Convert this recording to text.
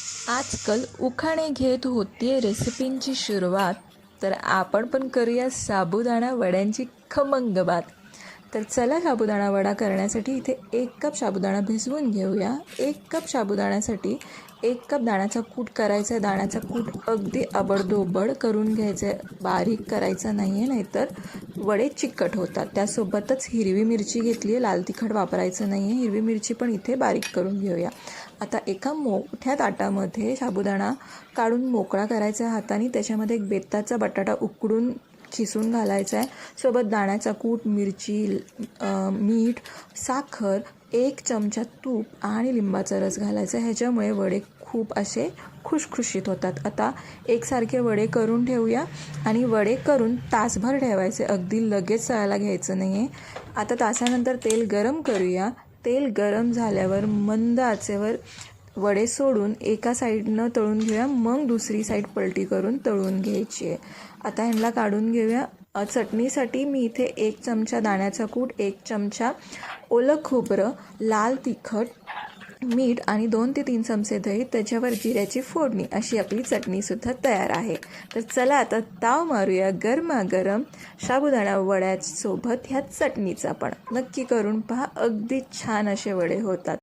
आजकाल उखाणे घेत होतीये रेसिपींची सुरुवात, तर आपण पण करूया साबुदाणा वड्यांची खमंग बात. तर चला साबुदाणा वडा करण्यासाठी इथे 1 कप साबुदाणा भिजवून घेऊया. 1 कप साबुदाण्यासाठी 1 कप दाण्याचा कूट करायचा आहे. दाण्याचा कूट अगदी आबडधोबड करून घ्यायचं आहे, बारीक करायचं नाही आहे, नाहीतर वडे चिकट होतात. त्यासोबतच हिरवी मिरची घेतली आहे, लाल तिखट वापरायचं नाही आहे. हिरवी मिरची पण इथे बारीक करून घेऊया. आता एका मोठ्या ताटामध्ये साबुदाणा काढून मोकळा करायचा हाताने. त्याच्यामध्ये एक बेताचा बटाटा उकडून खिसून घालायचा आहे. सोबत दाण्याचा कूट, मिरची, मीठ, साखर, 1 चमचा तूप आणि लिंबाचा रस घालायचा. ह्याच्यामुळे वडे खूप असे खुशखुशीत होतात. आता एकसारखे वडे करून ठेवूया आणि वडे करून तासभर ठेवायचे, अगदी लगेच तळायला घ्यायचं नाही आहे. आता तासानंतर तेल गरम करूया. तेल गरम झाल्यावर मंद आचेवर वडे सोडून एका साईडनं तळून घेऊया, मग दुसरी साईड पलटी करून तळून घ्यायची आहे. आता ह्यांना काढून घेऊया. चटणीसाठी मी इथे 1 चमचा दाण्याचा कूट, 1 चमचा ओलं खोबरं, लाल तिखट, मीठ आणि 2 ते 3 चमचे दही, त्याच्यावर जिऱ्याची फोडणी, अशी आपली चटणीसुद्धा तयार आहे. तर चला आता ताव मारूया गरमागरम साबुदाणा वड्यासोबत ह्या चटणीचा पण. नक्की करून पहा, अगदी छान असे वडे होतात.